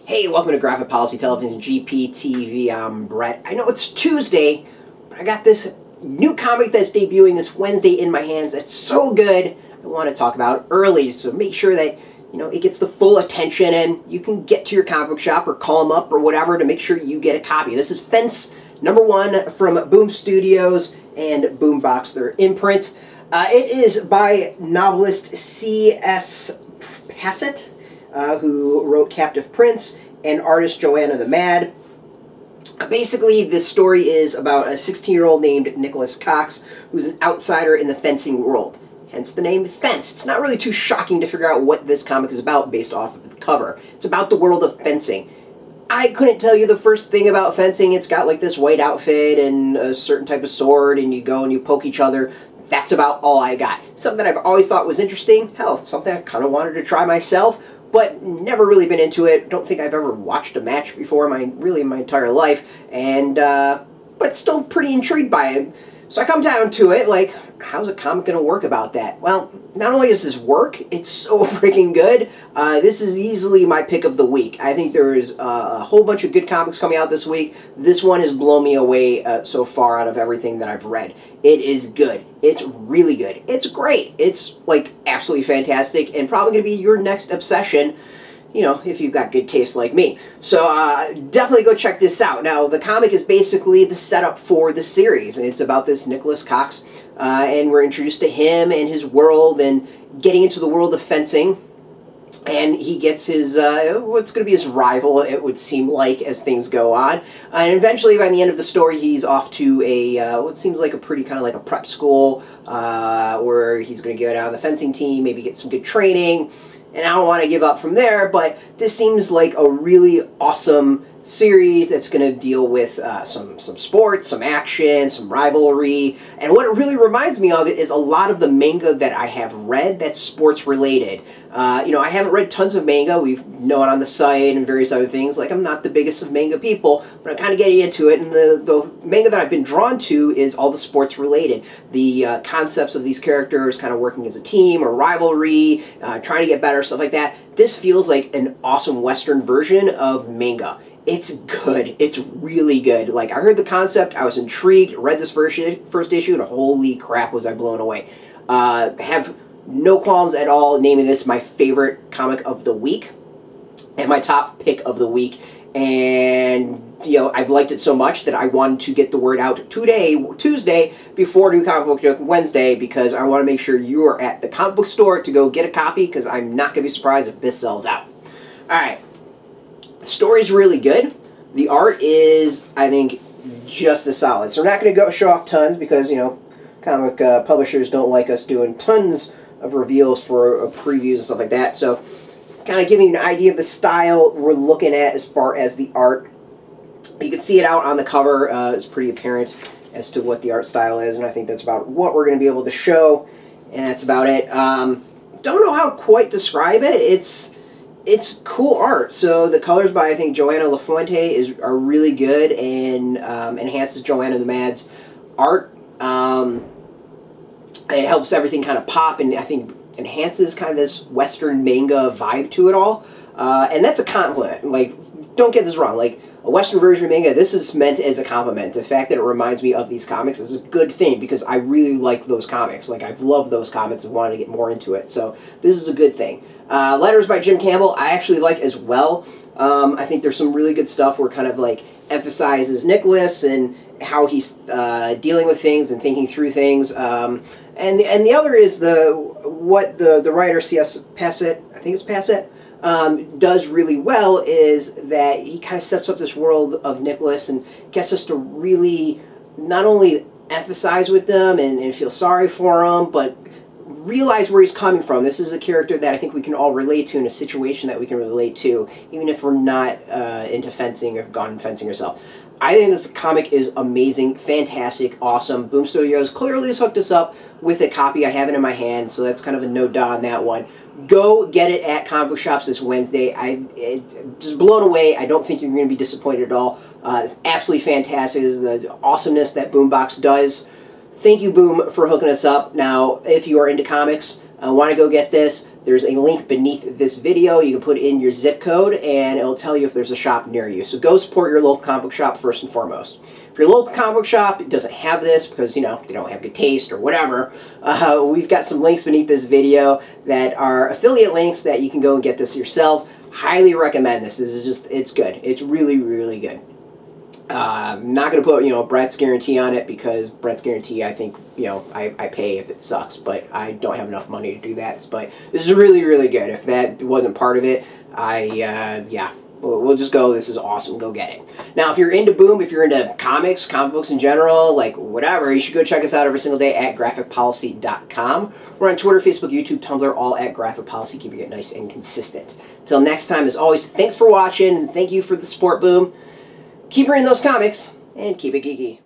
Hey, welcome to Graphic Policy Television GPTV. I'm Brett. I know it's Tuesday, but I got this new comic that's debuting this Wednesday in my hands that's so good I want to talk about early, so make sure that it gets the full attention and you can get to your comic book shop or call them up or whatever to make sure you get a copy. This is Fence #1 from Boom Studios and Boombox, their imprint. It is by novelist C.S. Pacat, who wrote Captive Prince, and artist Johanna the Mad. Basically, this story is about a 16-year-old named Nicholas Cox, who's an outsider in the fencing world. Hence the name Fence. It's not really too shocking to figure out what this comic is about based off of the cover. It's about the world of fencing. I couldn't tell you the first thing about fencing. It's got like this white outfit and a certain type of sword, and you go and you poke each other. That's about all I got. Something I've always thought was interesting. Hell, it's something I kind of wanted to try myself, but never really been into it. Don't think I've ever watched a match before in my entire life, and but still pretty intrigued by it. So I come down to it, like, how's a comic going to work about that? Well, not only does this work, it's so freaking good. This is easily my pick of the week. I think there's a whole bunch of good comics coming out this week. This one has blown me away so far out of everything that I've read. It is good. It's really good. It's great. It's, like, absolutely fantastic and probably going to be your next obsession, if you've got good taste like me. So definitely go check this out. Now, the comic is basically the setup for the series, and it's about this Nicholas Cox, and we're introduced to him and his world and getting into the world of fencing. And he gets his, what's going to be his rival, it would seem like, as things go on. And eventually, by the end of the story, he's off to a, what seems like a pretty kind of like a prep school, where he's going to go down on the fencing team, maybe get some good training. And I don't want to give up from there, but this seems like a really awesome series that's going to deal with some sports, some action, some rivalry. And what it really reminds me of is a lot of the manga that I have read that's sports related. I haven't read tons of manga. We know it on the site and various other things. Like, I'm not the biggest of manga people, but I'm kind of getting into it. And the manga that I've been drawn to is all the sports related. The concepts of these characters kind of working as a team or rivalry, trying to get better, stuff like that. This feels like an awesome Western version of manga. It's good. It's really good. Like, I heard the concept, I was intrigued, read this first issue, and holy crap was I blown away. Have no qualms at all naming this my favorite comic of the week and my top pick of the week. And, I've liked it so much that I wanted to get the word out today, Tuesday, before New Comic Book Wednesday, because I want to make sure you are at the comic book store to go get a copy, because I'm not going to be surprised if this sells out. Alright. The story's really good. The art is, I think, just as solid. So we're not going to go show off tons because, comic publishers don't like us doing tons of reveals for previews and stuff like that. So kind of giving you an idea of the style we're looking at as far as the art. You can see it out on the cover. It's pretty apparent as to what the art style is, and I think that's about what we're going to be able to show, and that's about it. Don't know how to quite describe it. It's cool art. So the colors by, I think, Johanna LaFuente are really good and enhances Johanna the Mad's art. It helps everything kind of pop and I think enhances kind of this Western manga vibe to it all. And that's a compliment. Like, don't get this wrong. Like, a Western version of manga, this is meant as a compliment. The fact that it reminds me of these comics is a good thing because I really like those comics. Like, I've loved those comics and wanted to get more into it. So this is a good thing. Letters by Jim Campbell, I actually like as well. I think there's some really good stuff where kind of like emphasizes Nicholas and how he's dealing with things and thinking through things. And the other is what the writer C.S. Pacat, I think it's Pacat, does really well is that he kind of sets up this world of Nicholas and gets us to really not only emphasize with them and feel sorry for him, but realize where he's coming from. This is a character that I think we can all relate to in a situation that we can relate to, even if we're not into fencing or gone fencing yourself. I think this comic is amazing, fantastic, awesome. Boom Studios clearly has hooked us up with a copy. I have it in my hand, so that's kind of a no-duh on that one. Go get it at comic book shops this Wednesday. Just blown away. I don't think you're going to be disappointed at all. It's absolutely fantastic. This is the awesomeness that Boombox does. Thank you, Boom, for hooking us up. Now, if you are into comics, want to go get this, there's a link beneath this video. You can put in your zip code and it'll tell you if there's a shop near you. So go support your local comic book shop first and foremost. If your local comic book shop doesn't have this because, you know, they don't have good taste or whatever, we've got some links beneath this video that are affiliate links that you can go and get this yourselves. Highly recommend this. This is just, it's good. It's really, really good. I'm not going to put, you know, Brett's guarantee on it because Brett's guarantee, I think, you know, I pay if it sucks, but I don't have enough money to do that. But this is really, really good. If that wasn't part of it, yeah, we'll just go, this is awesome, go get it. Now, if you're into Boom, if you're into comics, comic books in general, like whatever, you should go check us out every single day at graphicpolicy.com. We're on Twitter, Facebook, YouTube, Tumblr, all at Graphic Policy, keeping it nice and consistent. Until next time, as always, thanks for watching, and thank you for the support, Boom. Keep reading those comics, and keep it geeky.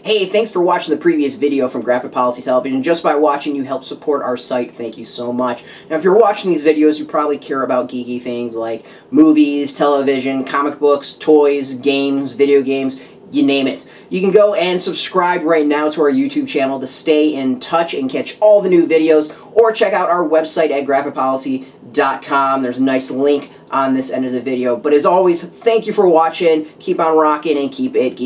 Hey, thanks for watching the previous video from Graphic Policy Television. Just by watching, you help support our site. Thank you so much. Now, if you're watching these videos, you probably care about geeky things like movies, television, comic books, toys, games, video games, you name it. You can go and subscribe right now to our YouTube channel to stay in touch and catch all the new videos, or check out our website at graphicpolicy.com. There's a nice link on this end of the video. But as always, thank you for watching. Keep on rocking and keep it geeky.